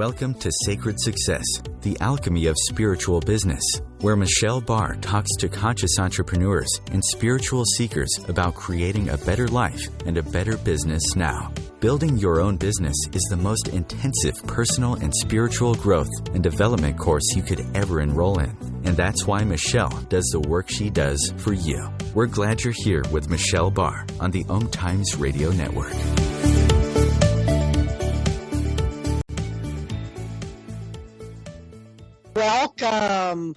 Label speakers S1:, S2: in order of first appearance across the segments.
S1: Welcome to Sacred Success, the alchemy of spiritual business, where Michelle Barr talks to conscious entrepreneurs and spiritual seekers about creating a better life and a better business now. Building your own business is the most intensive personal and spiritual growth and development course you could ever enroll in. And that's why Michelle does the work she does for you. We're glad you're here with Michelle Barr on the OMTimes Radio Network.
S2: Welcome.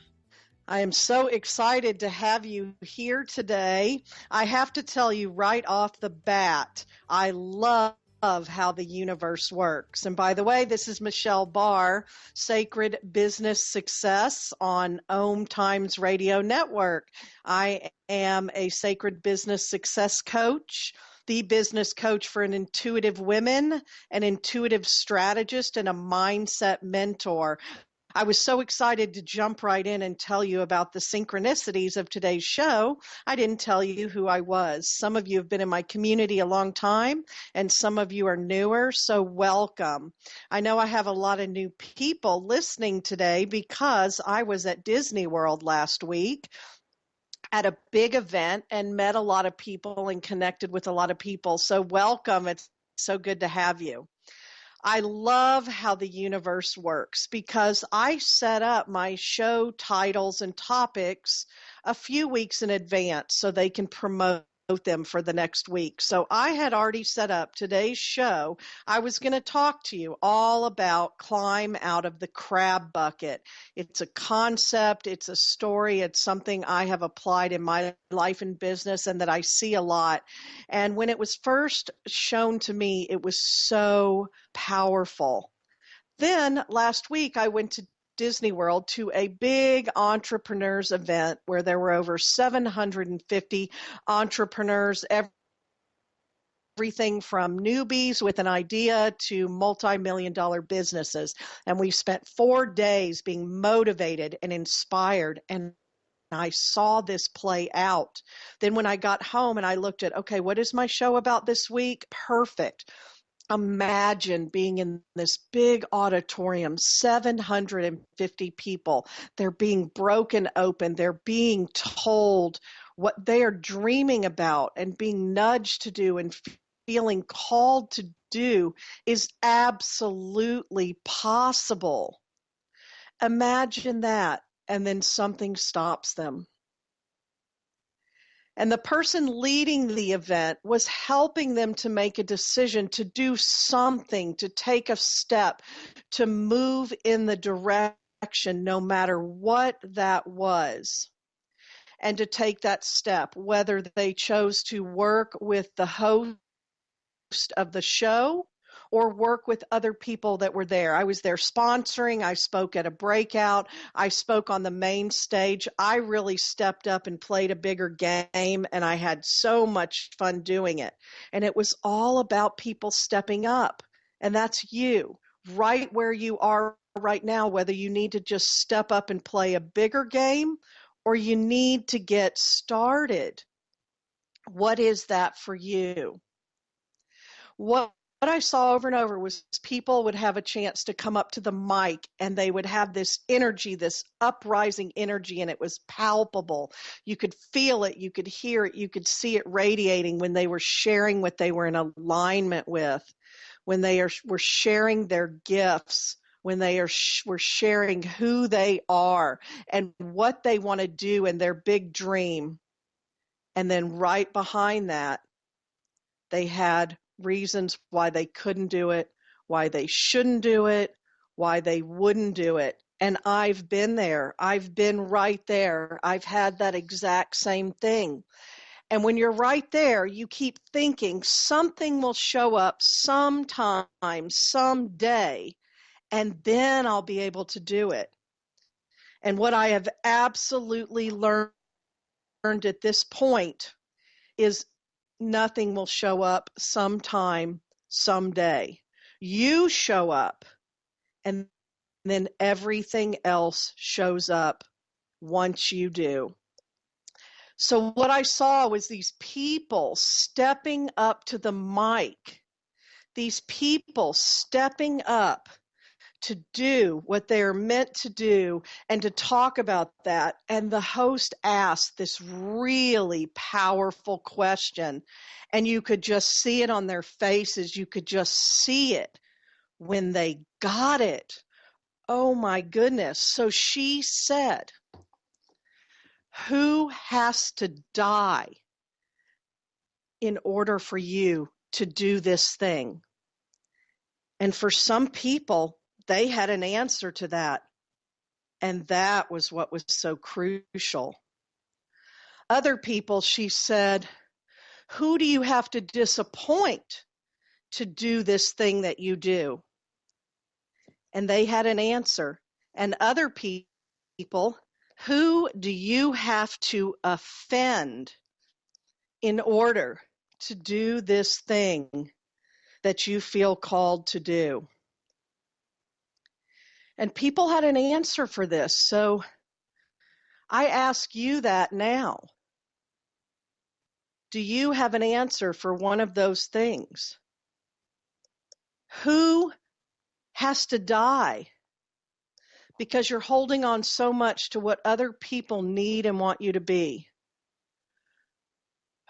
S2: I am so excited to have you here today. I have to tell you right off the bat, I love how the universe works. And by the way, this is Michelle Barr, Sacred Business Success on OMTimes Radio Network. I am a sacred business success coach, the business coach for an intuitive women, an intuitive strategist, and a mindset mentor. I was so excited to jump right in and tell you about the synchronicities of today's show. I didn't tell you who I was. Some of you have been in my community a long time, and some of you are newer, so welcome. I know I have a lot of new people listening today because I was at Disney World last week at a big event and met a lot of people and connected with a lot of people. So welcome. It's so good to have you. I love how the universe works because I set up my show titles and topics a few weeks in advance so they can promote them for the next week. So I had already set up today's show. I was going to talk to you all about climb out of the crab bucket. It's a concept, it's a story, it's something I have applied in my life and business and that I see a lot. And when it was first shown to me, it was so powerful. Then last week I went to Disney World to a big entrepreneurs event where there were over 750 entrepreneurs, everything from newbies with an idea to multi-million-dollar businesses. And we spent 4 days being motivated and inspired, and I saw this play out. Then when I got home and I looked at, okay, what is my show about this week? Perfect. Imagine being in this big auditorium, 750 people. They're being broken open. They're being told what they are dreaming about and being nudged to do and feeling called to do is absolutely possible. Imagine that, and then something stops them. And the person leading the event was helping them to make a decision, to do something, to take a step, to move in the direction, no matter what that was. And to take that step, whether they chose to work with the host of the show or work with other people that were there. I was there sponsoring. I spoke at a breakout. I spoke on the main stage. I really stepped up and played a bigger game, and I had so much fun doing it. And it was all about people stepping up. And that's you, right where you are right now, whether you need to just step up and play a bigger game or you need to get started. What is that for you? What I saw over and over was people would have a chance to come up to the mic and they would have this energy, this uprising energy, and it was palpable. You could feel it, you could hear it, you could see it radiating when they were sharing what they were in alignment with, when they were sharing their gifts, when they were sharing who they are and what they want to do in their big dream. And then right behind that, they had reasons why they couldn't do it, why they shouldn't do it, why they wouldn't do it. And I've been there. I've been right there. I've had that exact same thing. And when you're right there, you keep thinking something will show up sometime, someday, and then I'll be able to do it. And what I have absolutely learned at this point is nothing will show up sometime, someday. You show up, and then everything else shows up once you do. So what I saw was these people stepping up to the mic, these people stepping up to do what they are meant to do and to talk about that. And the host asked this really powerful question, and you could just see it on their faces. You could just see it when they got it. Oh my goodness. So she said, who has to die in order for you to do this thing? And for some people, they had an answer to that. And that was what was so crucial. Other people, she said, who do you have to disappoint to do this thing that you do? And they had an answer. And other people, who do you have to offend in order to do this thing that you feel called to do? And people had an answer for this. So I ask you that now. Do you have an answer for one of those things? Who has to die because you're holding on so much to what other people need and want you to be?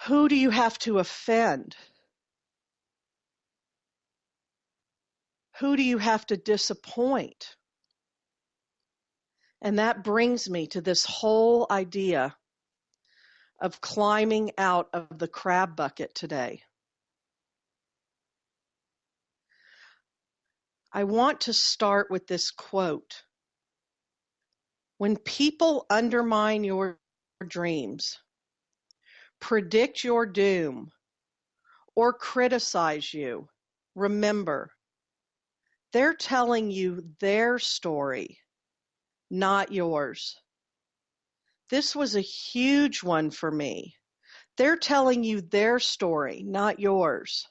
S2: Who do you have to offend? Who do you have to disappoint? And that brings me to this whole idea of climbing out of the crab bucket today. I want to start with this quote. When people undermine your dreams, predict your doom, or criticize you, remember, they're telling you their story, not yours. This was a huge one for me. They're telling you their story, not yours.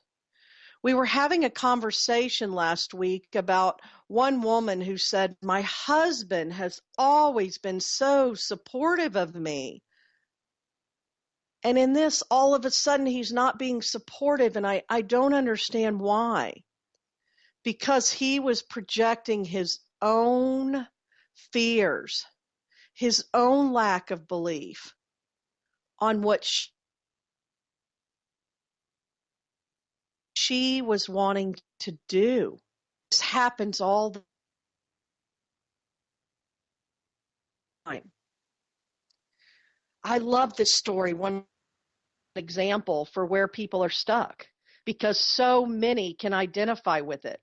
S2: We were having a conversation last week about one woman who said, my husband has always been so supportive of me. And in this, all of a sudden, he's not being supportive, and I don't understand why. Because he was projecting his own fears, his own lack of belief on what she was wanting to do. This happens all the time. I love this story, one example for where people are stuck, because so many can identify with it.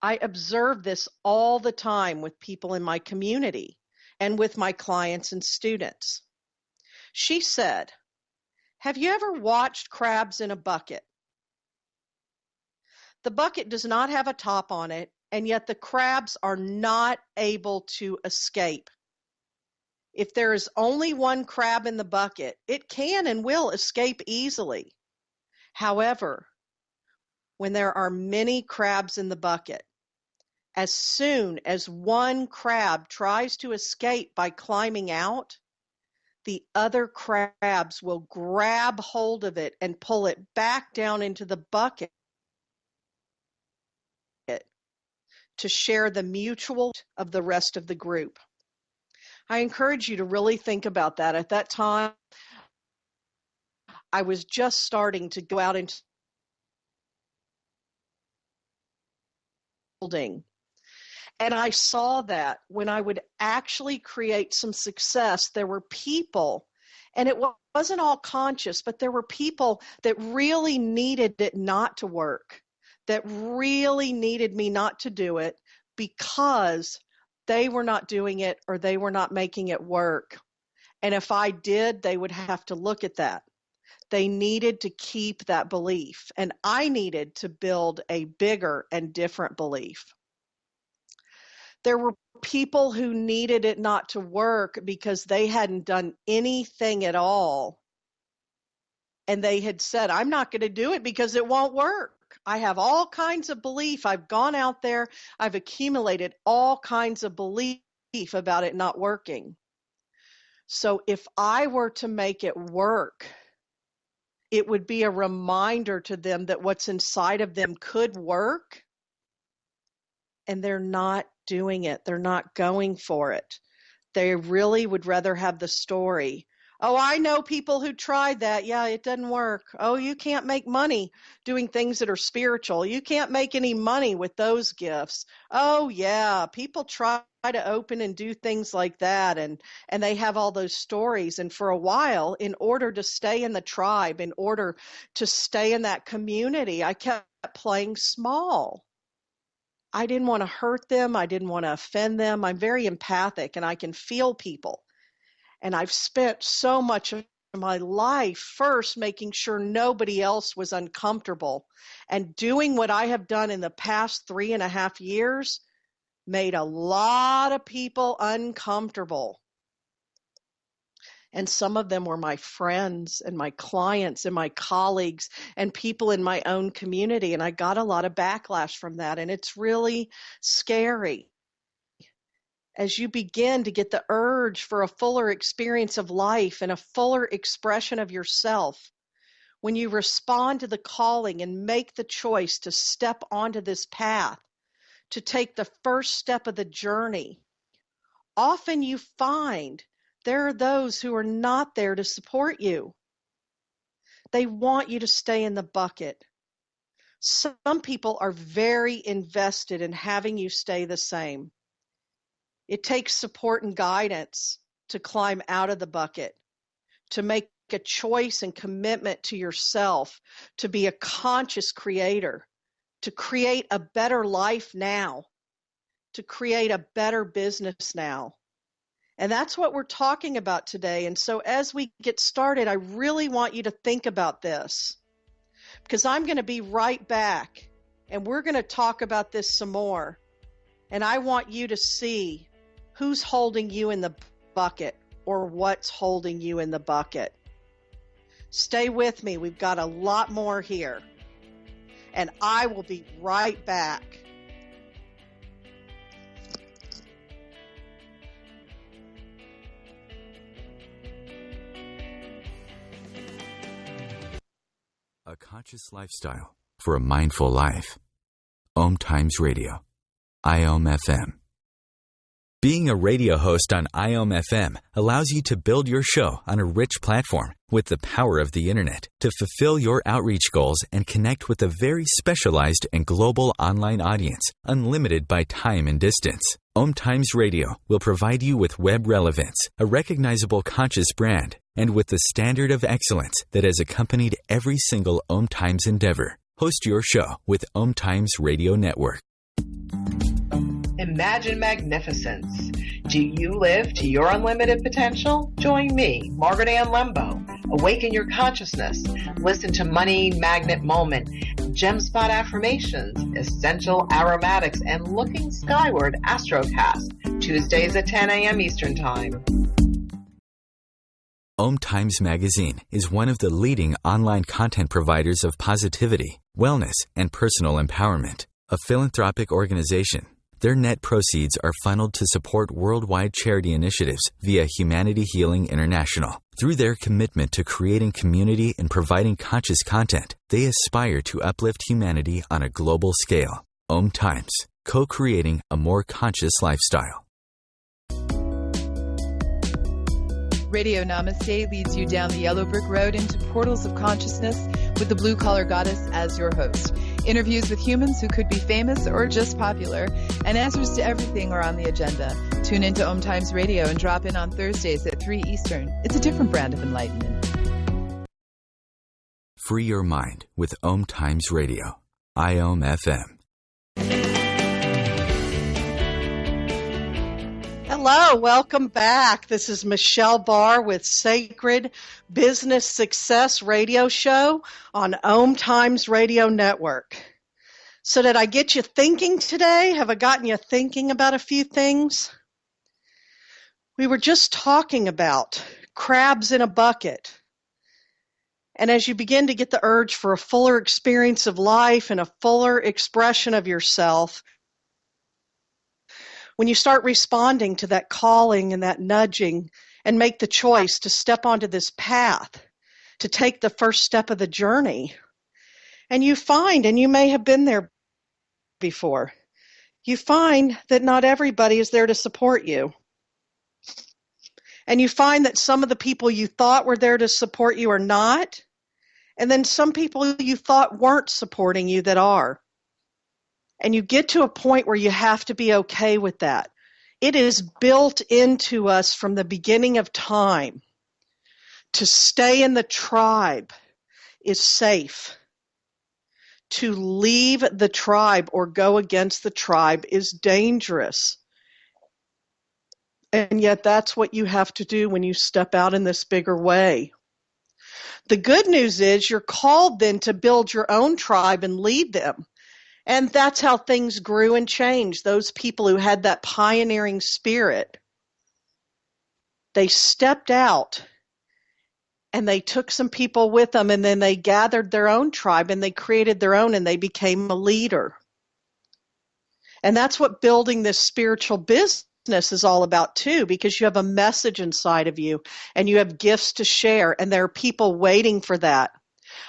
S2: I observe this all the time with people in my community and with my clients and students. She said, have you ever watched crabs in a bucket? The bucket does not have a top on it, and yet the crabs are not able to escape. If there is only one crab in the bucket, it can and will escape easily. However, when there are many crabs in the bucket, as soon as one crab tries to escape by climbing out, the other crabs will grab hold of it and pull it back down into the bucket to share the mutual of the rest of the group. I encourage you to really think about that. At that time, I was just starting to go out into building. And I saw that when I would actually create some success, there were people, and it wasn't all conscious, but there were people that really needed it not to work, that really needed me not to do it because they were not doing it or they were not making it work. And if I did, they would have to look at that. They needed to keep that belief, and I needed to build a bigger and different belief. There were people who needed it not to work because they hadn't done anything at all. And they had said, I'm not going to do it because it won't work. I have all kinds of belief. I've gone out there. I've accumulated all kinds of belief about it not working. So if I were to make it work, it would be a reminder to them that what's inside of them could work, and they're not doing it. They're not going for it. They really would rather have the story. Oh, I know people who tried that. Yeah, it doesn't work. Oh, you can't make money doing things that are spiritual. You can't make any money with those gifts. Oh, yeah, people try to open and do things like that, and they have all those stories. And for a while, in order to stay in the tribe, in order to stay in that community, I kept playing small. I didn't want to hurt them. I didn't want to offend them. I'm very empathic and I can feel people. And I've spent so much of my life first making sure nobody else was uncomfortable. And doing what I have done in the past 3.5 years made a lot of people uncomfortable. And some of them were my friends and my clients and my colleagues and people in my own community. And I got a lot of backlash from that. And it's really scary. As you begin to get the urge for a fuller experience of life and a fuller expression of yourself, when you respond to the calling and make the choice to step onto this path, to take the first step of the journey, often you find there are those who are not there to support you. They want you to stay in the bucket. Some people are very invested in having you stay the same. It takes support and guidance to climb out of the bucket, to make a choice and commitment to yourself, to be a conscious creator, to create a better life now, to create a better business now. And that's what we're talking about today. And so as we get started, I really want you to think about this, because I'm going to be right back and we're going to talk about this some more. And I want you to see who's holding you in the bucket or what's holding you in the bucket. Stay with me. We've got a lot more here. And I will be right back.
S1: A conscious lifestyle for a mindful life. OMTimes Radio. IOM FM. Being a radio host on IOM FM allows you to build your show on a rich platform with the power of the internet to fulfill your outreach goals and connect with a very specialized and global online audience, unlimited by time and distance. OMTimes Radio will provide you with web relevance, a recognizable conscious brand, and with the standard of excellence that has accompanied every single OMTimes endeavor. Host your show with OMTimes Radio Network.
S3: Imagine magnificence. Do you live to your unlimited potential? Join me, Margaret Ann Lembo. Awaken your consciousness. Listen to Money Magnet Moment, Gem Spot Affirmations, Essential Aromatics, and Looking Skyward Astrocast, Tuesdays at 10 a.m. Eastern Time.
S1: OMTimes Magazine is one of the leading online content providers of positivity, wellness, and personal empowerment. A philanthropic organization, their net proceeds are funneled to support worldwide charity initiatives via Humanity Healing International. Through their commitment to creating community and providing conscious content, they aspire to uplift humanity on a global scale. OMTimes, co-creating a more conscious lifestyle.
S4: Radio Namaste leads you down the yellow brick road into portals of consciousness with the blue-collar goddess as your host. Interviews with humans who could be famous or just popular, and answers to everything are on the agenda. Tune into OMTimes Radio and drop in on Thursdays at 3 Eastern. It's a different brand of enlightenment.
S1: Free your mind with OMTimes Radio. IOM FM.
S2: Hello, welcome back. This is Michelle Barr with Sacred Business Success Radio Show on OMTimes Radio Network. So did I get you thinking today? Have I gotten you thinking about a few things? We were just talking about crabs in a bucket. And as you begin to get the urge for a fuller experience of life and a fuller expression of yourself, when you start responding to that calling and that nudging and make the choice to step onto this path, to take the first step of the journey, and you find, and you may have been there before, you find that not everybody is there to support you. And you find that some of the people you thought were there to support you are not. And then some people you thought weren't supporting you that are. And you get to a point where you have to be okay with that. It is built into us from the beginning of time. To stay in the tribe is safe. To leave the tribe or go against the tribe is dangerous. And yet that's what you have to do when you step out in this bigger way. The good news is you're called then to build your own tribe and lead them. And that's how things grew and changed. Those people who had that pioneering spirit, they stepped out and they took some people with them, and then they gathered their own tribe and they created their own, and they became a leader. And that's what building this spiritual business is all about too, because you have a message inside of you and you have gifts to share, and there are people waiting for that.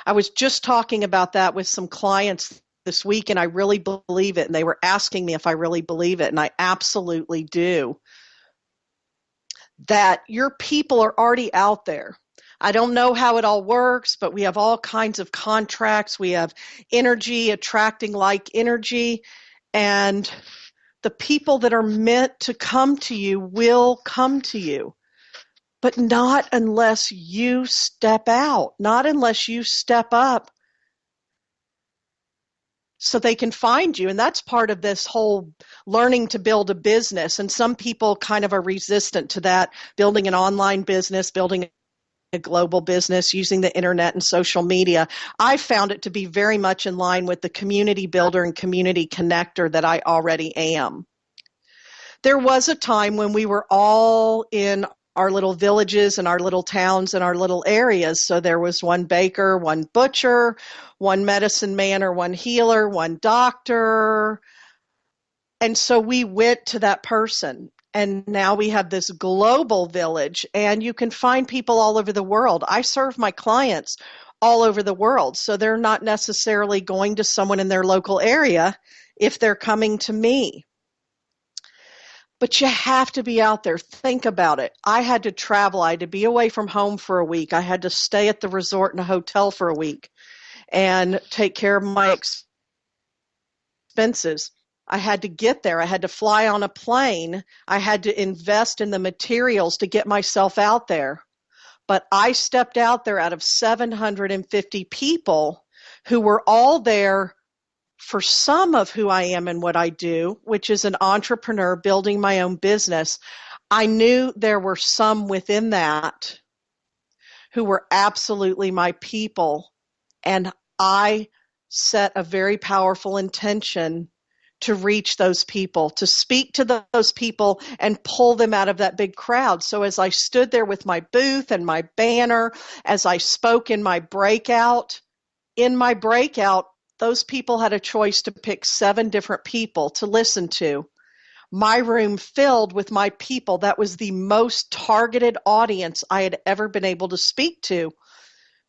S2: I was just talking about that with some clients this week, and I really believe it. And they were asking me if I really believe it, and I absolutely do. That your people are already out there. I don't know how it all works, but we have all kinds of contracts. We have energy attracting like energy, and the people that are meant to come to you will come to you, but not unless you step out, not unless you step up so they can find you. And that's part of this whole learning to build a business. And some people kind of are resistant to that, building an online business, building a global business, using the internet and social media. I found it to be very much in line with the community builder and community connector that I already am. There was a time when we were all in our little villages and our little towns and our little areas. So there was one baker, one butcher, one medicine man or one healer, one doctor. And so we went to that person. And now we have this global village, and you can find people all over the world. I serve my clients all over the world, so they're not necessarily going to someone in their local area if they're coming to me. But you have to be out there. Think about it. I had to travel. I had to be away from home for a week. I had to stay at the resort and a hotel for a week and take care of my expenses. I had to get there. I had to fly on a plane. I had to invest in the materials to get myself out there. But I stepped out there out of 750 people who were all there for some of who I am and what I do, which is an entrepreneur building my own business. I knew there were some within that who were absolutely my people. And I set a very powerful intention to reach those people, to speak to those people and pull them out of that big crowd. So as I stood there with my booth and my banner, as I spoke in my breakout, those people had a choice to pick 7 different people to listen to. My room filled with my people. That was the most targeted audience I had ever been able to speak to,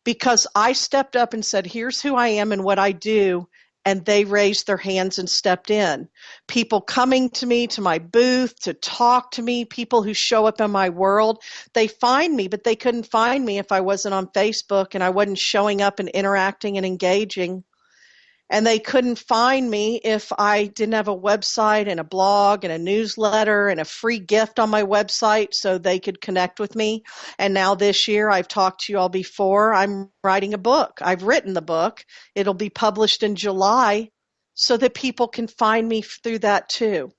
S2: because I stepped up and said, here's who I am and what I do. And they raised their hands and stepped in. People coming to me, to my booth, to talk to me, people who show up in my world, they find me, but they couldn't find me if I wasn't on Facebook and I wasn't showing up and interacting and engaging. And they couldn't find me if I didn't have a website and a blog and a newsletter and a free gift on my website so they could connect with me. And now this year, I've talked to you all before, I'm writing a book. I've written the book. It'll be published in July so that people can find me through that too.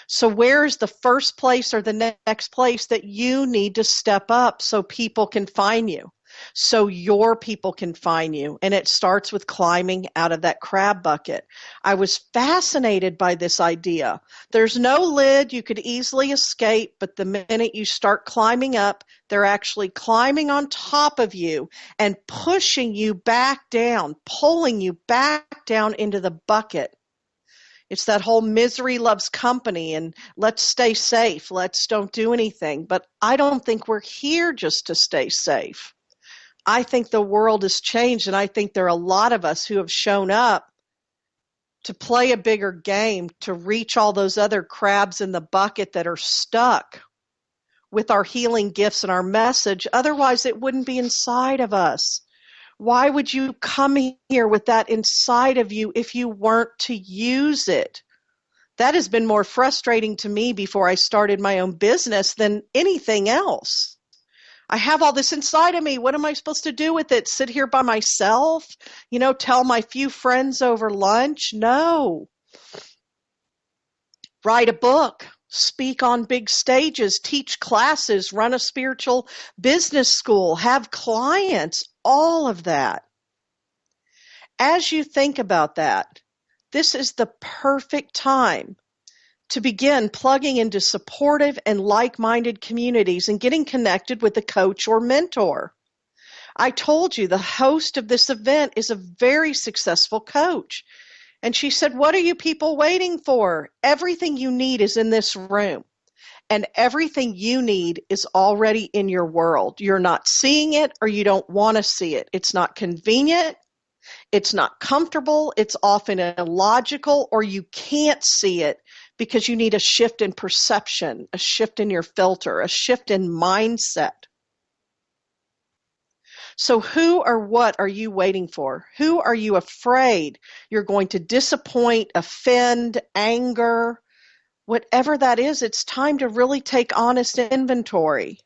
S2: So where's the first place or the next place that you need to step up so people can find you? So your people can find you. And it starts with climbing out of that crab bucket. I was fascinated by this idea. There's no lid. You could easily escape, but the minute you start climbing up, they're actually climbing on top of you and pushing you back down, pulling you back down into the bucket. It's that whole misery loves company and let's stay safe. Let's don't do anything. But I don't think we're here just to stay safe. I think the world has changed, and I think there are a lot of us who have shown up to play a bigger game, to reach all those other crabs in the bucket that are stuck with our healing gifts and our message. Otherwise, it wouldn't be inside of us. Why would you come here with that inside of you if you weren't to use it? That has been more frustrating to me before I started my own business than anything else. I have all this inside of me. What am I supposed to do with it? Sit here by myself? Tell my few friends over lunch? No. Write a book, speak on big stages, teach classes, run a spiritual business school, have clients, all of that. As you think about that, this is the perfect time to begin plugging into supportive and like-minded communities and getting connected with a coach or mentor. I told you the host of this event is a very successful coach. And she said, "What are you people waiting for? Everything you need is in this room. And everything you need is already in your world. You're not seeing it or you don't want to see it. It's not convenient. It's not comfortable. It's often illogical, or you can't see it because you need a shift in perception, a shift in your filter, a shift in mindset. So who or what are you waiting for? Who are you afraid you're going to disappoint, offend, anger? Whatever that is, it's time to really take honest inventory.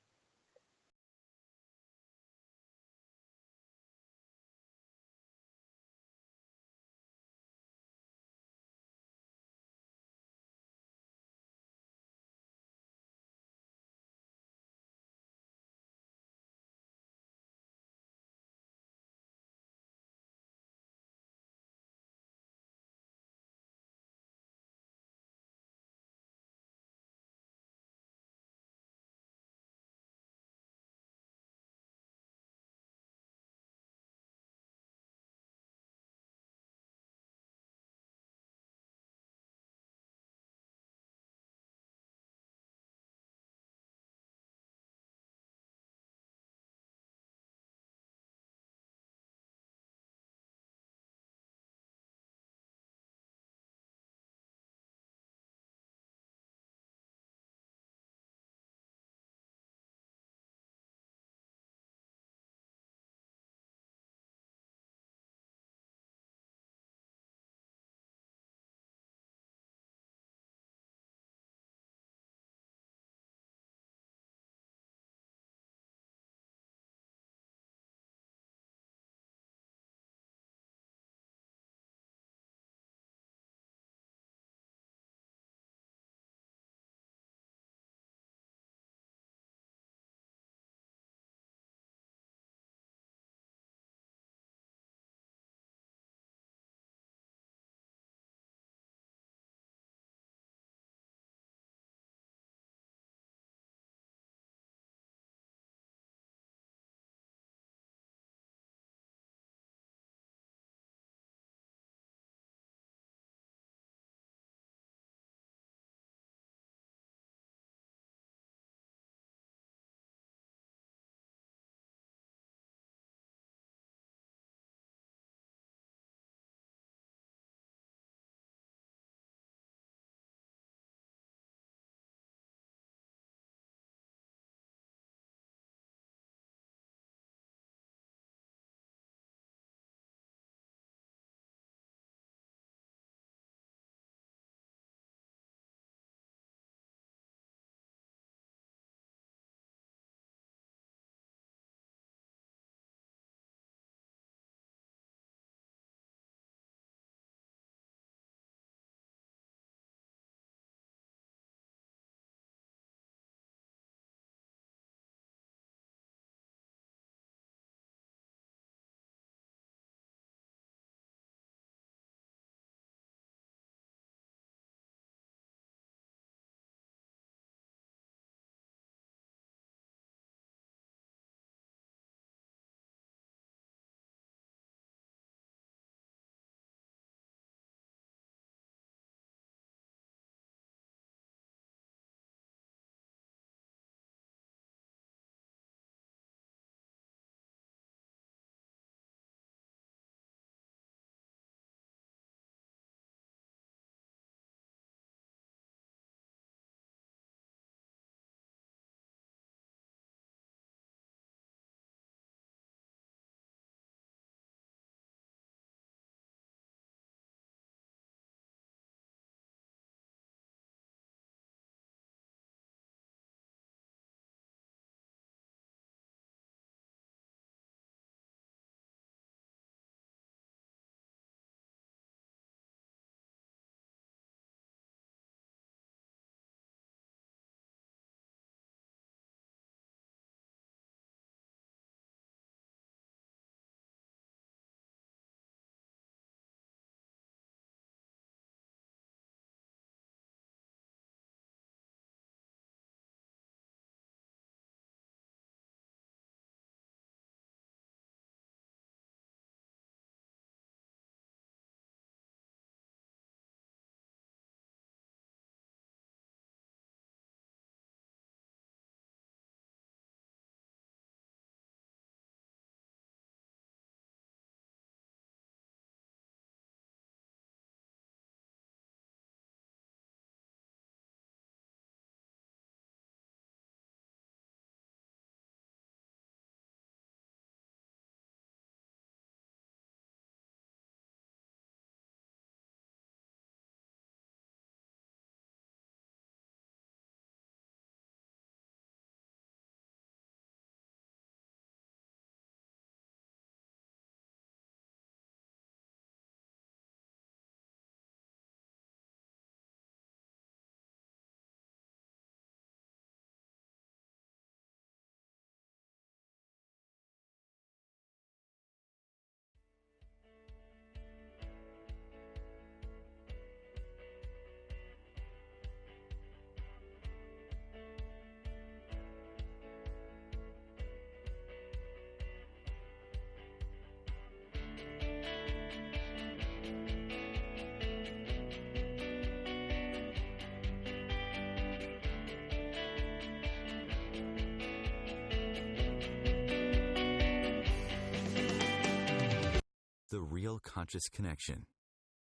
S1: conscious connection.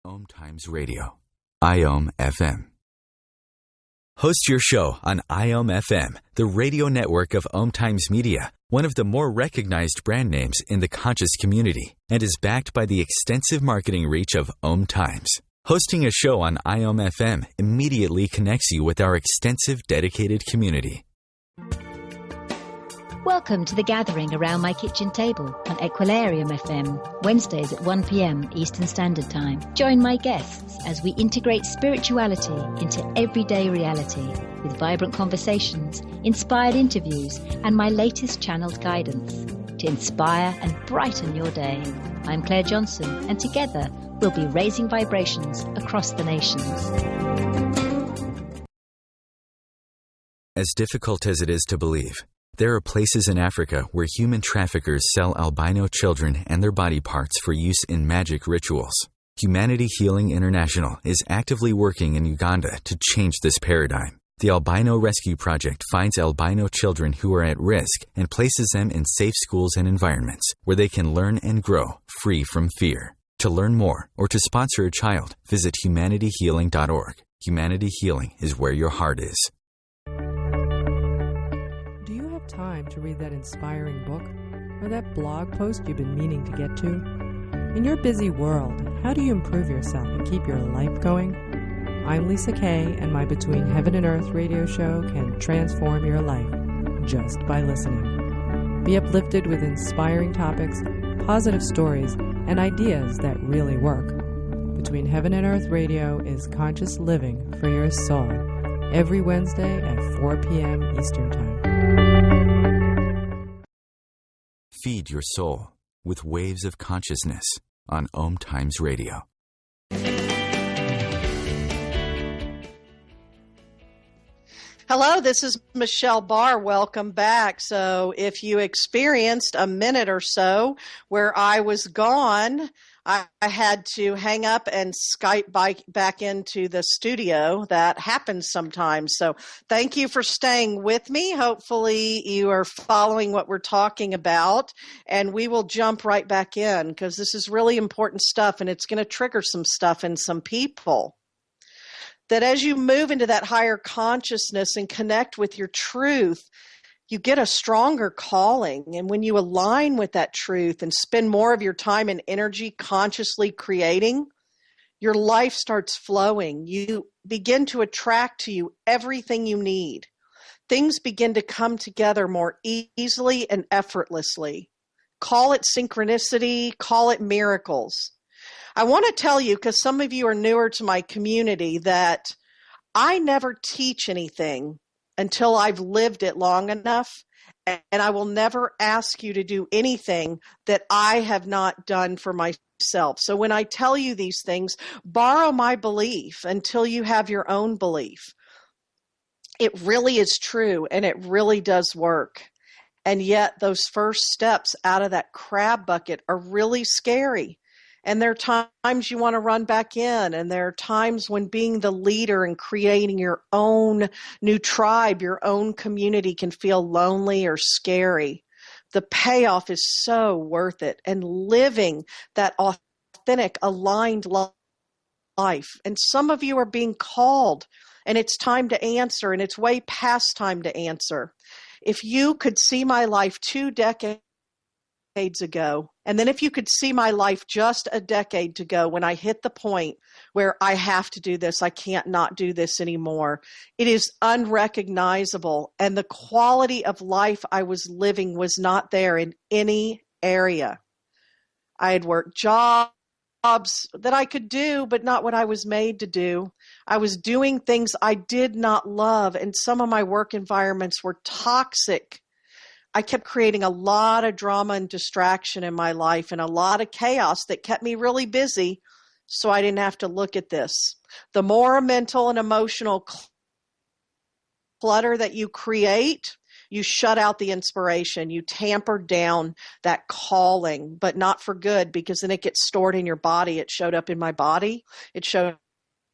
S1: OMTimes Radio. IOM FM. Host your show on IOM FM, the radio network of OMTimes Media, one of the more recognized brand names in the conscious community, and is backed by the extensive marketing reach of OMTimes. Hosting a show on IOM FM immediately connects you with our extensive dedicated community.
S5: Welcome to The Gathering Around My Kitchen Table on Equilarium FM, Wednesdays at 1 p.m. Eastern Standard Time. Join my guests as we integrate spirituality into everyday reality with vibrant conversations, inspired interviews, and my latest channeled guidance to inspire and brighten your day. I'm Claire Johnson, and together we'll be raising vibrations across the nations.
S1: As difficult as it is to believe, there are places in Africa where human traffickers sell albino children and their body parts for use in magic rituals. Humanity Healing International is actively working in Uganda to change this paradigm. The Albino Rescue Project finds albino children who are at risk and places them in safe schools and environments where they can learn and grow free from fear. To learn more or to sponsor a child, visit humanityhealing.org. Humanity Healing is where your heart is.
S6: Time to read that inspiring book or that blog post you've been meaning to get to? In your busy world, how do you improve yourself and keep your life going? I'm Lisa Kay, and my Between Heaven and Earth radio show can transform your life just by listening. Be uplifted with inspiring topics, positive stories, and ideas that really work. Between Heaven and Earth radio is conscious living for your soul, every Wednesday at 4 p.m. Eastern Time.
S1: Feed your soul with waves of consciousness on OMTimes Radio.
S2: Hello, this is Michelle Barr. Welcome back. So if you experienced a minute or so where I was gone, I had to hang up and Skype back into the studio. That happens sometimes. So thank you for staying with me. Hopefully you are following what we're talking about, and we will jump right back in because this is really important stuff, and it's going to trigger some stuff in some people. That as you move into that higher consciousness and connect with your truth, you get a stronger calling. And when you align with that truth and spend more of your time and energy consciously creating, your life starts flowing. You begin to attract to you everything you need. Things begin to come together more easily and effortlessly. Call it synchronicity, call it miracles. I want to tell you, because some of you are newer to my community, that I never teach anything until I've lived it long enough, and I will never ask you to do anything that I have not done for myself. So when I tell you these things, borrow my belief until you have your own belief. It really is true, and it really does work. And yet those first steps out of that crab bucket are really scary. And there are times you want to run back in, and there are times when being the leader and creating your own new tribe, your own community can feel lonely or scary. The payoff is so worth it, and living that authentic, aligned life. And some of you are being called, and it's time to answer, and it's way past time to answer. If you could see my life 2 decades ago, and then if you could see my life just a decade ago when I hit the point where I have to do this, I can't not do this anymore. It is unrecognizable, and the quality of life I was living was not there in any area. I had worked jobs that I could do, but not what I was made to do. I was doing things I did not love, and some of my work environments were toxic. I kept creating a lot of drama and distraction in my life and a lot of chaos that kept me really busy, so I didn't have to look at this. The more mental and emotional clutter that you create, you shut out the inspiration. You tamper down that calling, but not for good, because then it gets stored in your body. It showed up in my body. It showed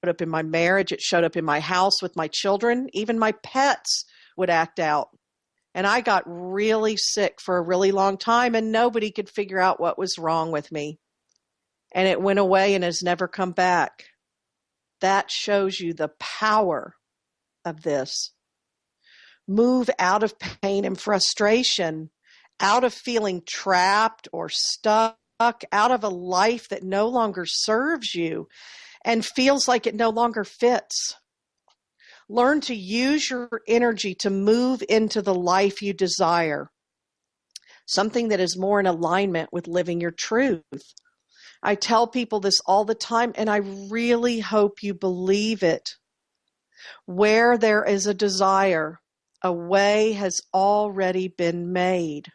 S2: up in my marriage. It showed up in my house with my children. Even my pets would act out. And I got really sick for a really long time, and nobody could figure out what was wrong with me. and it went away and has never come back. That shows you the power of this. Move out of pain and frustration, out of feeling trapped or stuck, out of a life that no longer serves you and feels like it no longer fits. Learn to use your energy to move into the life you desire, something that is more in alignment with living your truth. I tell people this all the time, and I really hope you believe it. Where there is a desire, a way has already been made.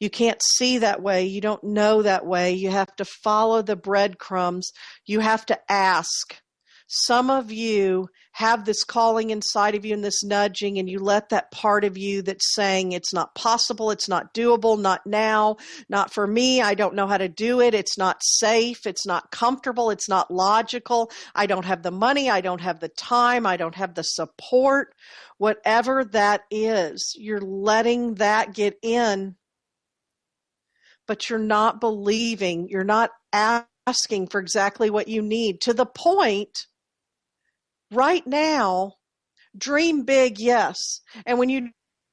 S2: You can't see that way. You don't know that way. You have to follow the breadcrumbs. You have to ask. Some of you have this calling inside of you and this nudging, and you let that part of you that's saying it's not possible, it's not doable, not now, not for me, I don't know how to do it, it's not safe, it's not comfortable, it's not logical, I don't have the money, I don't have the time, I don't have the support. Whatever that is, you're letting that get in, but you're not believing, you're not asking for exactly what you need, to the point right now, dream big, yes. And when you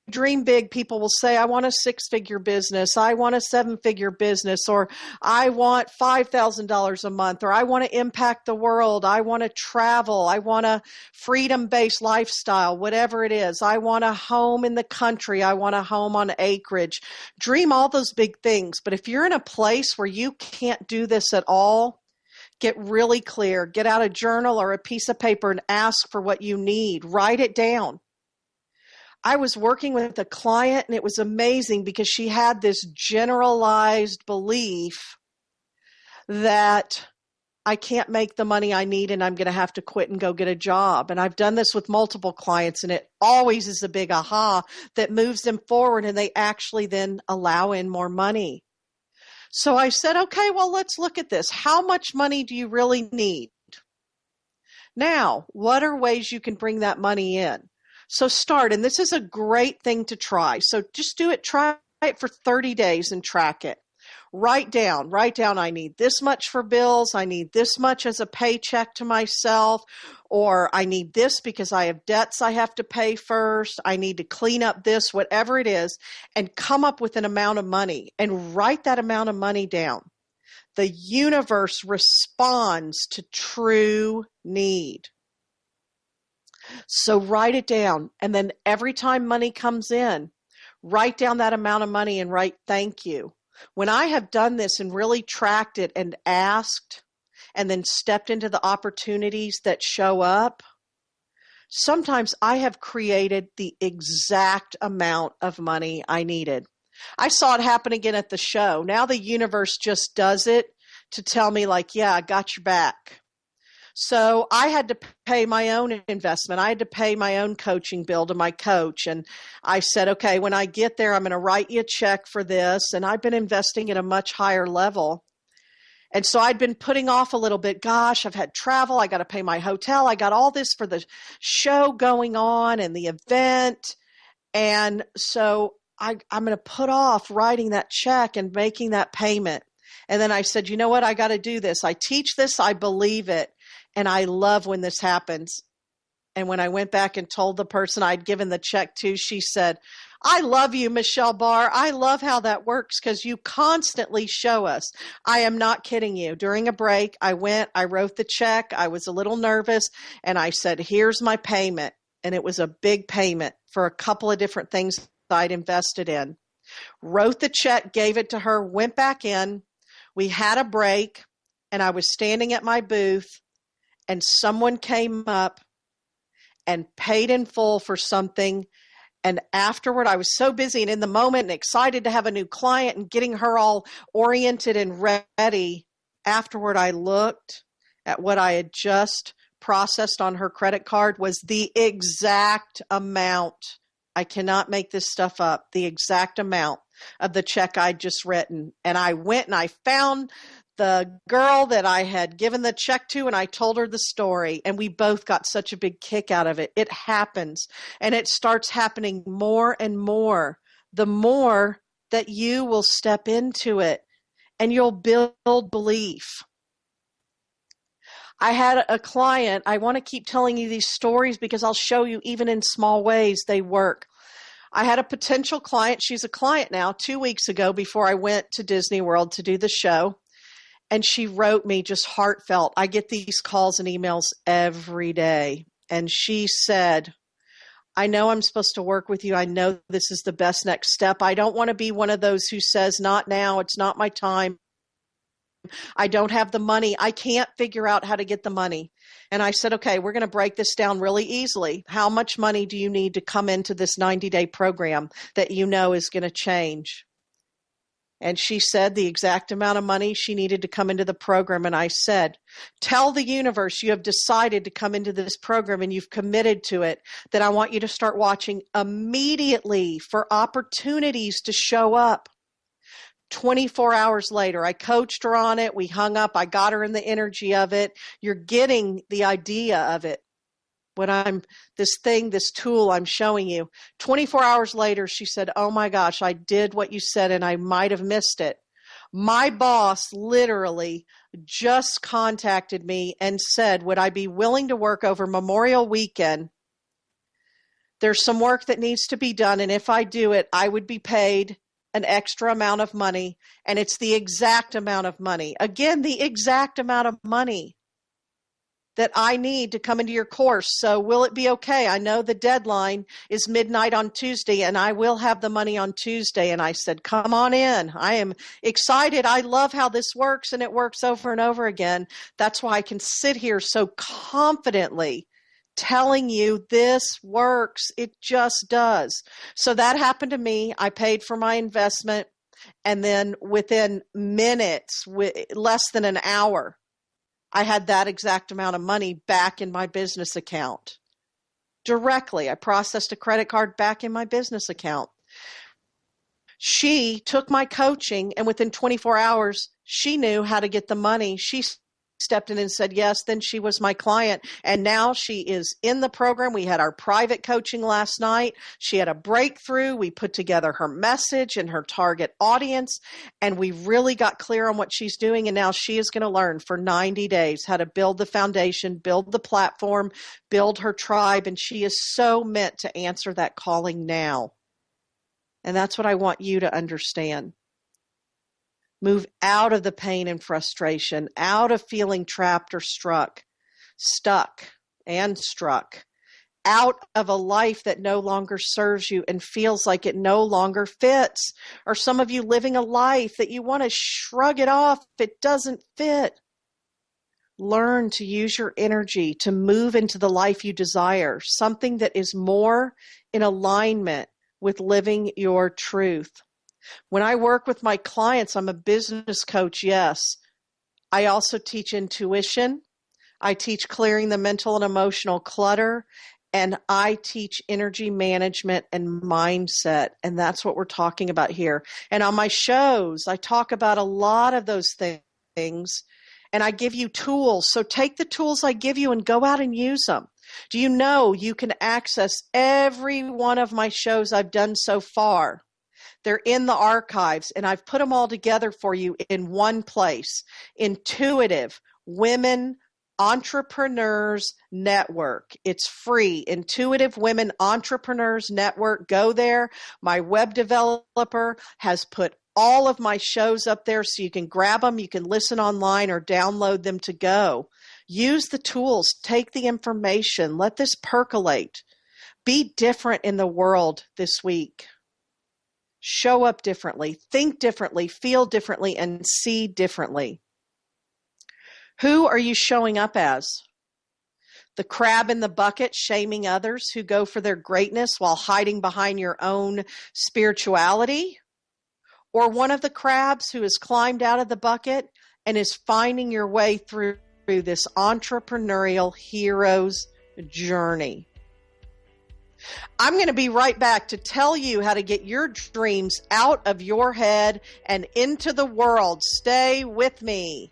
S2: dream big, people will say, I want a 6-figure business, I want a 7-figure business, or I want $5,000 a month, or I want to impact the world, I want to travel, I want a freedom-based lifestyle, whatever it is. I want a home in the country, I want a home on acreage. Dream all those big things. But if you're in a place where you can't do this at all, get really clear. Get out a journal or a piece of paper and ask for what you need. Write it down. I was working with a client, and it was amazing because she had this generalized belief that I can't make the money I need and I'm going to have to quit and go get a job. And I've done this with multiple clients, and it always is a big aha that moves them forward, and they actually then allow in more money. So I said, okay, well, let's look at this. How much money do you really need? Now, what are ways you can bring that money in? So start, and this is a great thing to try. So just do it, try it for 30 days and track it. Write down, I need this much for bills, I need this much as a paycheck to myself, or I need this because I have debts I have to pay first, I need to clean up this, whatever it is, and come up with an amount of money and write that amount of money down. The universe responds to true need. So write it down, and then every time money comes in, write down that amount of money and write thank you. When I have done this and really tracked it and asked and then stepped into the opportunities that show up, sometimes I have created the exact amount of money I needed. I saw it happen again at the show. Now the universe just does it to tell me like, yeah, I got your back. So I had to pay my own investment. I had to pay my own coaching bill to my coach. And I said, okay, when I get there, I'm going to write you a check for this. And I've been investing at a much higher level. And so I'd been putting off a little bit. Gosh, I've had travel. I got to pay my hotel. I got all this for the show going on and the event. And so I'm going to put off writing that check and making that payment. And then I said, you know what? I got to do this. I teach this. I believe it. And I love when this happens. And when I went back and told the person I'd given the check to, she said, I love you, Michelle Barr. I love how that works because you constantly show us. I am not kidding you. During a break, I wrote the check. I was a little nervous. And I said, here's my payment. And it was a big payment for a couple of different things I'd invested in. Wrote the check, gave it to her, went back in. We had a break, and I was standing at my booth. And someone came up and paid in full for something. And afterward, I was so busy and in the moment and excited to have a new client and getting her all oriented and ready. Afterward, I looked at what I had just processed on her credit card was the exact amount. I cannot make this stuff up. The exact amount of the check I'd just written. And I went and I found the girl that I had given the check to, and I told her the story, and we both got such a big kick out of it. It happens, and it starts happening more and more, the more that you will step into it and you'll build belief. I had a client, I want to keep telling you these stories because I'll show you even in small ways they work. I had a potential client, she's a client now, 2 weeks ago before I went to Disney World to do the show. And she wrote me just heartfelt. I get these calls and emails every day. And she said, I know I'm supposed to work with you. I know this is the best next step. I don't want to be one of those who says, not now, it's not my time. I don't have the money. I can't figure out how to get the money. And I said, okay, we're going to break this down really easily. How much money do you need to come into this 90-day program that you know is going to change? And she said the exact amount of money she needed to come into the program. And I said, tell the universe you have decided to come into this program and you've committed to it, that I want you to start watching immediately for opportunities to show up. 24 hours later, I coached her on it. We hung up. I got her in the energy of it. You're getting the idea of it. This tool I'm showing you. 24 hours later, she said, oh my gosh, I did what you said and I might have missed it. My boss literally just contacted me and said, would I be willing to work over Memorial Weekend? There's some work that needs to be done. And if I do it, I would be paid an extra amount of money, and it's the exact amount of money. Again, the exact amount of money that I need to come into your course. So will it be okay? I know the deadline is midnight on Tuesday, and I will have the money on Tuesday. And I said, come on in. I am excited. I love how this works, and it works over and over again. That's why I can sit here so confidently telling you this works. It just does. So that happened to me. I paid for my investment. And then within minutes, less than an hour, I had that exact amount of money back in my business account. Directly, I processed a credit card back in my business account. She took my coaching, and within 24 hours, she knew how to get the money. She stepped in and said yes. Then she was my client, and now she is in the program. We had our private coaching last night. She had a breakthrough. We put together her message and her target audience, and we really got clear on what she's doing. And now she is going to learn for 90 days how to build the foundation, build the platform, build her tribe. And she is so meant to answer that calling now. And that's what I want you to understand. Move out of the pain and frustration, out of feeling trapped or stuck, out of a life that no longer serves you and feels like it no longer fits. Or some of you living a life that you want to shrug it off. It doesn't fit. Learn to use your energy to move into the life you desire, something that is more in alignment with living your truth. When I work with my clients, I'm a business coach, yes. I also teach intuition. I teach clearing the mental and emotional clutter. And I teach energy management and mindset. And that's what we're talking about here. And on my shows, I talk about a lot of those things. And I give you tools. So take the tools I give you and go out and use them. Do you know you can access every one of my shows I've done so far? They're in the archives, and I've put them all together for you in one place. Intuitive Women Entrepreneurs Network. It's free. Intuitive Women Entrepreneurs Network. Go there. My web developer has put all of my shows up there so you can grab them. You can listen online or download them to go. Use the tools. Take the information. Let this percolate. Be different in the world this week. Show up differently, think differently, feel differently, and see differently. Who are you showing up as? The crab in the bucket shaming others who go for their greatness while hiding behind your own spirituality? Or one of the crabs who has climbed out of the bucket and is finding your way through this entrepreneurial hero's journey? I'm going to be right back to tell you how to get your dreams out of your head and into the world. Stay with me.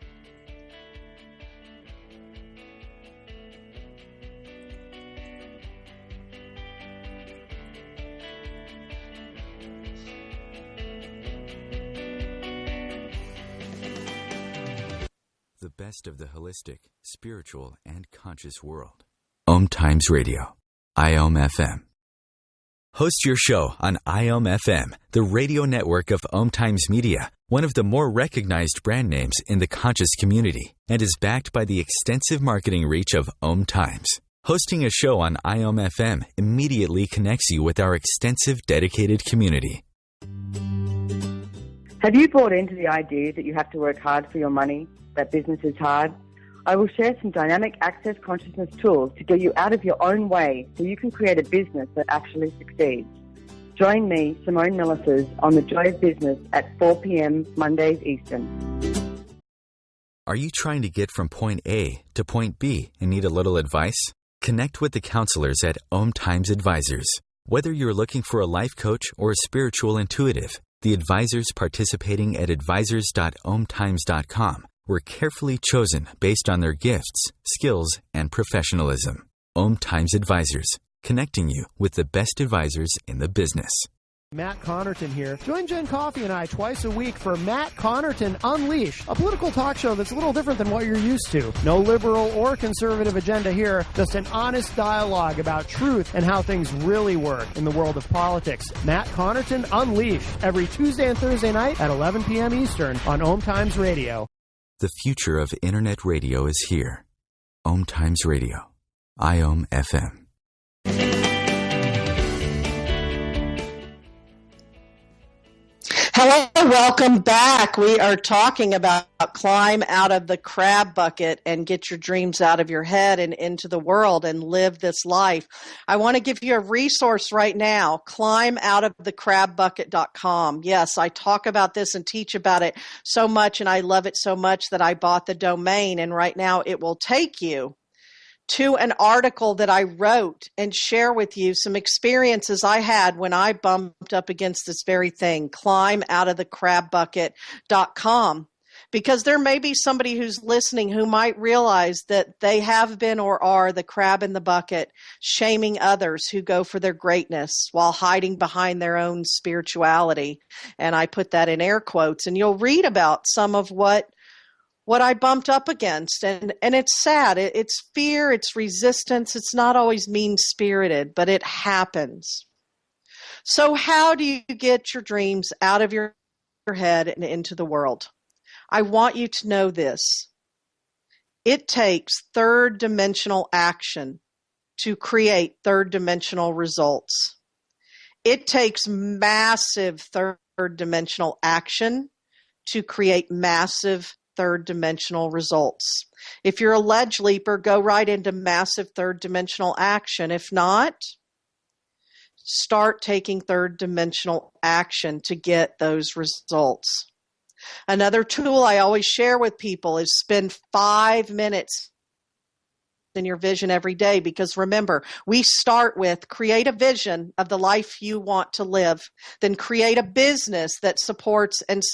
S1: best of the holistic, spiritual, and conscious world. OMTimes Radio. IOM FM. Host your show on IOM FM, the radio network of OMTimes Media, one of the more recognized brand names in the conscious community, and is backed by the extensive marketing reach of OMTimes. Hosting a show on IOM FM immediately connects you with our extensive, dedicated community.
S7: Have you bought into the idea that you have to work hard for your money, that business is hard? I will share some dynamic access consciousness tools to get you out of your own way so you can create a business that actually succeeds. Join me, Simone Millisers, on The Joy of Business at 4 p.m. Mondays Eastern.
S1: Are you trying to get from point A to point B and need a little advice? Connect with the counselors at OMTimes Advisors. Whether you're looking for a life coach or a spiritual intuitive, the advisors participating at advisors.omtimes.com were carefully chosen based on their gifts, skills, and professionalism. OMTimes Advisors, connecting you with the best advisors in the business.
S8: Matt Connerton here. Join Jen Coffey and I twice a week for Matt Connerton Unleashed, a political talk show that's a little different than what you're used to. No liberal or conservative agenda here, just an honest dialogue about truth and how things really work in the world of politics. Matt Connerton Unleashed, every Tuesday and Thursday night at 11 p.m. Eastern on OMTimes Radio.
S1: The future of Internet radio is here. OMTimes Radio. IOM FM.
S2: Hello, welcome back. We are talking about climb out of the crab bucket and get your dreams out of your head and into the world and live this life. I want to give you a resource right now, climboutofthecrabbucket.com. Yes, I talk about this and teach about it so much, and I love it so much that I bought the domain, and right now it will take you to an article that I wrote and share with you some experiences I had when I bumped up against this very thing, climboutofthecrabbucket.com. Because there may be somebody who's listening who might realize that they have been or are the crab in the bucket, shaming others who go for their greatness while hiding behind their own spirituality. And I put that in air quotes. And you'll read about some of what I bumped up against. And it's sad. It's fear, it's resistance. It's not always mean-spirited, but it happens. So how do you get your dreams out of your head and into the world? I want you to know this. It takes third-dimensional action to create third-dimensional results. It takes massive third-dimensional action to create massive third-dimensional results. If you're a ledge leaper, go right into massive third-dimensional action. If not, start taking third-dimensional action to get those results. Another tool I always share with people is spend 5 minutes in your vision every day, because remember, we start with create a vision of the life you want to live, then create a business that supports and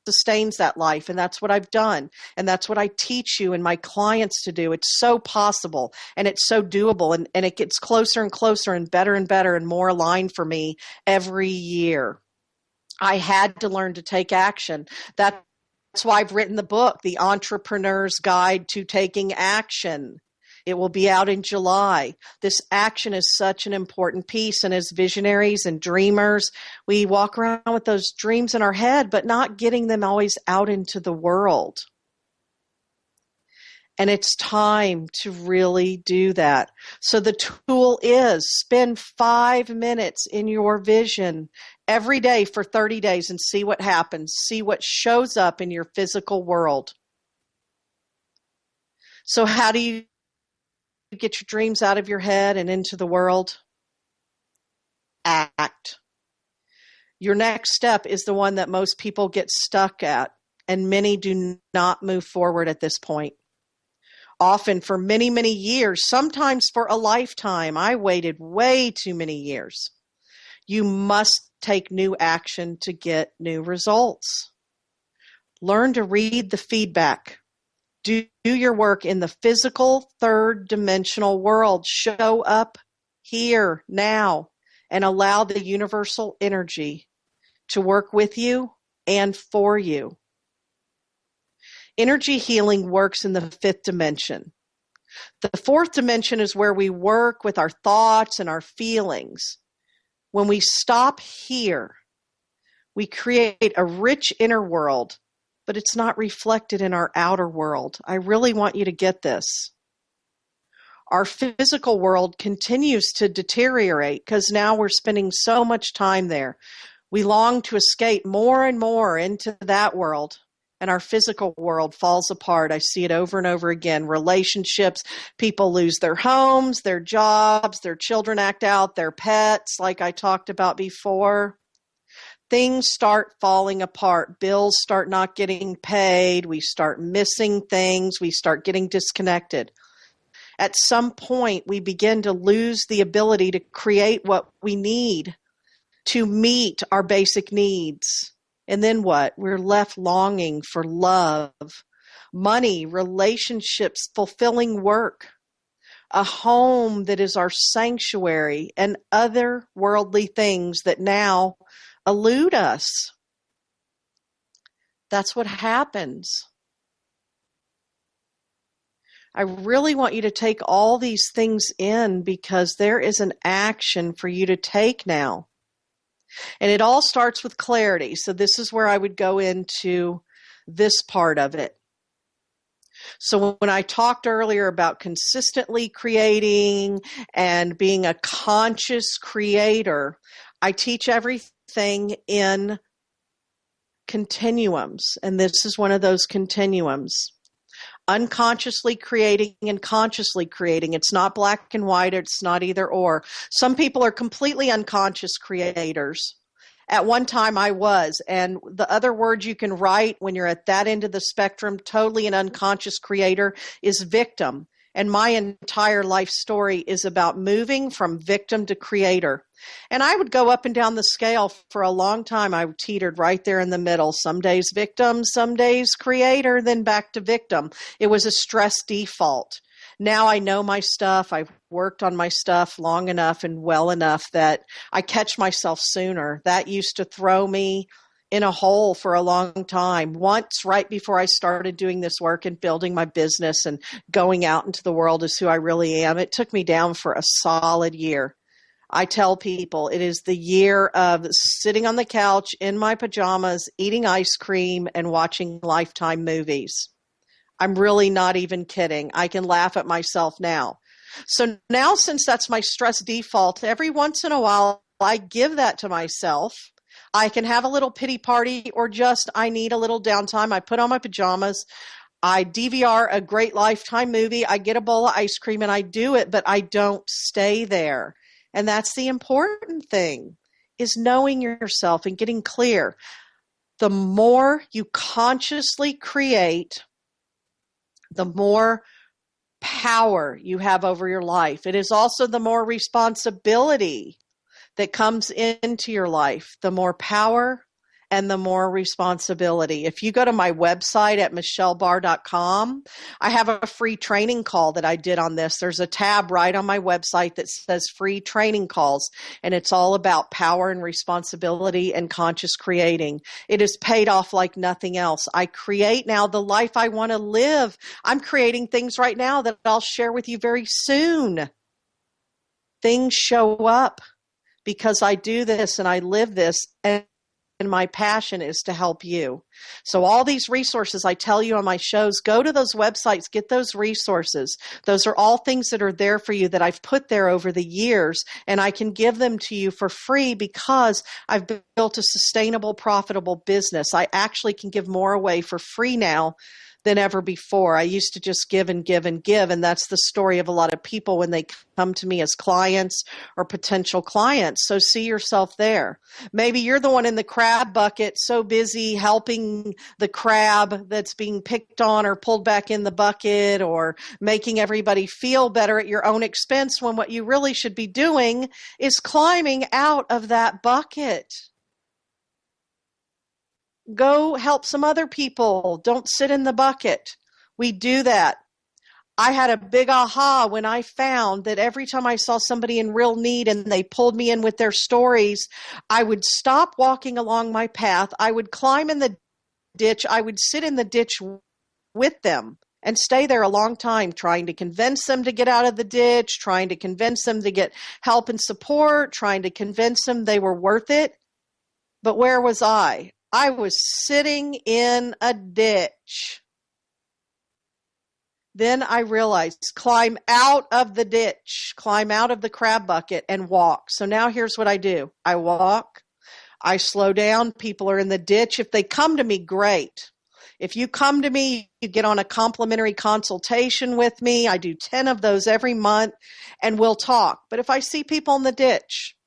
S2: sustains that life. And that's what I've done. And that's what I teach you and my clients to do. It's so possible and it's so doable. And it gets closer and closer and better and more aligned for me every year. I had to learn to take action. That's why I've written the book, The Entrepreneur's Guide to Taking Action. It will be out in July. This action is such an important piece. And as visionaries and dreamers, we walk around with those dreams in our head, but not getting them always out into the world. And it's time to really do that. So the tool is spend 5 minutes in your vision every day for 30 days and see what happens. See what shows up in your physical world. So how do you get your dreams out of your head and into the world? Act. Your next step is the one that most people get stuck at, and many do not move forward at this point. Often for many, many years, sometimes for a lifetime. I waited way too many years. You must take new action to get new results. Learn to read the feedback. Do your work in the physical third dimensional world. Show up here now and allow the universal energy to work with you and for you. Energy healing works in the fifth dimension. The fourth dimension is where we work with our thoughts and our feelings. When we stop here, we create a rich inner world, but it's not reflected in our outer world. I really want you to get this. Our physical world continues to deteriorate because now we're spending so much time there. We long to escape more and more into that world, and our physical world falls apart. I see it over and over again. Relationships, people lose their homes, their jobs, their children act out, their pets, like I talked about before. Things start falling apart. Bills start not getting paid. We start missing things. We start getting disconnected. At some point, we begin to lose the ability to create what we need to meet our basic needs. And then what? We're left longing for love, money, relationships, fulfilling work, a home that is our sanctuary, and other worldly things that now elude us. That's what happens. I really want you to take all these things in because there is an action for you to take now. And it all starts with clarity. So this is where I would go into this part of it. So when I talked earlier about consistently creating and being a conscious creator, I teach everything in continuums. And this is one of those continuums. Unconsciously creating and consciously creating. It's not black and white. It's not either or. Some people are completely unconscious creators. At one time I was. And the other word you can write when you're at that end of the spectrum, totally an unconscious creator, is victim. And my entire life story is about moving from victim to creator. And I would go up and down the scale for a long time. I teetered right there in the middle. Some days victim, some days creator, then back to victim. It was a stress default. Now I know my stuff. I've worked on my stuff long enough and well enough that I catch myself sooner. That used to throw me in a hole for a long time. Once, right before I started doing this work and building my business and going out into the world as who I really am, it took me down for a solid year. I tell people it is the year of sitting on the couch in my pajamas, eating ice cream, and watching Lifetime movies. I'm really not even kidding. I can laugh at myself now. So now, since that's my stress default, every once in a while, I give that to myself. I can have a little pity party or just I need a little downtime. I put on my pajamas. I DVR a great Lifetime movie. I get a bowl of ice cream and I do it, but I don't stay there. And that's the important thing, is knowing yourself and getting clear. The more you consciously create, the more power you have over your life. It is also the more responsibility that comes into your life, the more power and the more responsibility. If you go to my website at michellebar.com, I have a free training call that I did on this. There's a tab right on my website that says free training calls, and it's all about power and responsibility and conscious creating. It is paid off like nothing else. I create now the life I want to live. I'm creating things right now that I'll share with you very soon. Things show up because I do this and I live this, and my passion is to help you. So all these resources I tell you on my shows, go to those websites, get those resources. Those are all things that are there for you that I've put there over the years, and I can give them to you for free because I've built a sustainable, profitable business. I actually can give more away for free now than ever before. I used to just give and give and give, and that's the story of a lot of people when they come to me as clients or potential clients. So see yourself there. Maybe you're the one in the crab bucket, so busy helping the crab that's being picked on or pulled back in the bucket, or making everybody feel better at your own expense, when what you really should be doing is climbing out of that bucket. Go help some other people. Don't sit in the bucket. We do that. I had a big aha when I found that every time I saw somebody in real need and they pulled me in with their stories, I would stop walking along my path. I would climb in the ditch. I would sit in the ditch with them and stay there a long time, trying to convince them to get out of the ditch, trying to convince them to get help and support, trying to convince them they were worth it. But where was I? I was sitting in a ditch. Then I realized, climb out of the ditch, climb out of the crab bucket and walk. So now here's what I do. I walk, I slow down. People are in the ditch. If they come to me, great. If you come to me, you get on a complimentary consultation with me. I do 10 of those every month, and we'll talk. But if I see people in the ditch,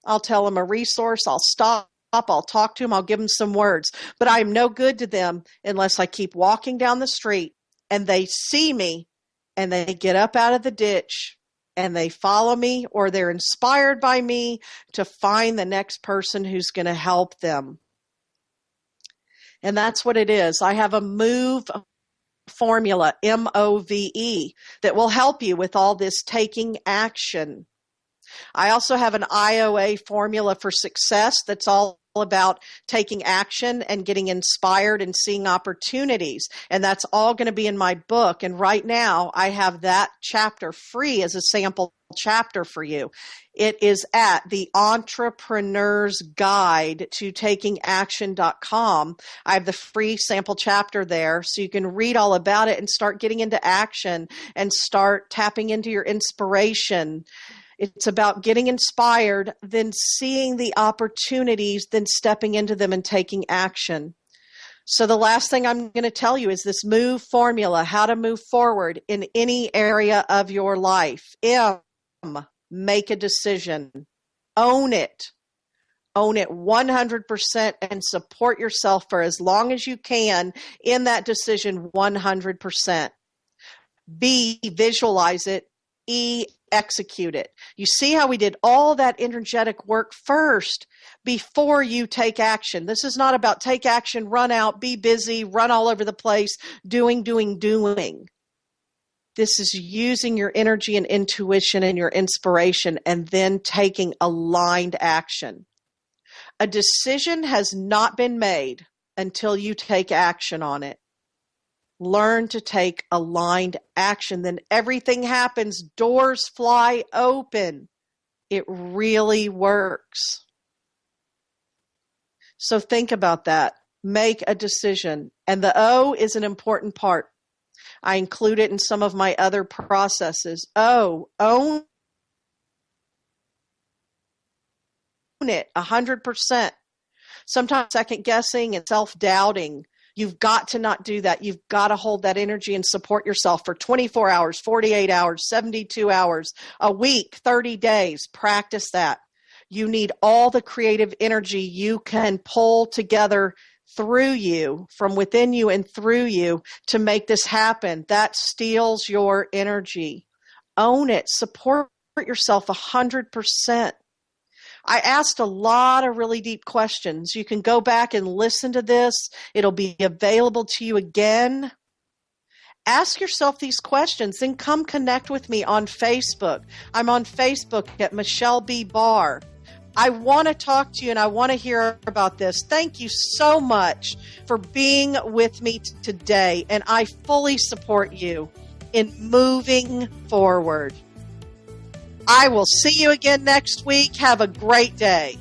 S2: I'll tell them a resource. I'll stop. I'll talk to them. I'll give them some words. But I'm no good to them unless I keep walking down the street and they see me and they get up out of the ditch and they follow me, or they're inspired by me to find the next person who's going to help them. And that's what it is. I have a MOVE formula, MOVE, that will help you with all this taking action. I also have an IOA formula for success that's all about taking action and getting inspired and seeing opportunities. And that's all going to be in my book. And right now I have that chapter free as a sample chapter for you. It is at the Entrepreneur's Guide to TakingAction.com. I have the free sample chapter there so you can read all about it and start getting into action and start tapping into your inspiration. It's about getting inspired, then seeing the opportunities, then stepping into them and taking action. So the last thing I'm going to tell you is this MOVE formula, how to move forward in any area of your life. M, make a decision. Own it. Own it 100% and support yourself for as long as you can in that decision 100%. B, visualize it. E, execute it. You see how we did all that energetic work first before you take action. This is not about take action, run out, be busy, run all over the place, doing. This is using your energy and intuition and your inspiration and then taking aligned action. A decision has not been made until you take action on it. Learn to take aligned action. Then everything happens. Doors fly open. It really works. So think about that. Make a decision. And the O is an important part. I include it in some of my other processes. O, own it 100%. Sometimes second guessing and self-doubting. You've got to not do that. You've got to hold that energy and support yourself for 24 hours, 48 hours, 72 hours, a week, 30 days. Practice that. You need all the creative energy you can pull together through you, from within you and through you to make this happen. That steals your energy. Own it. Support yourself 100%. I asked a lot of really deep questions. You can go back and listen to this. It'll be available to you again. Ask yourself these questions, then come connect with me on Facebook. I'm on Facebook at Michelle B. Barr. I want to talk to you and I want to hear about this. Thank you so much for being with me today, and I fully support you in moving forward. I will see you again next week. Have a great day.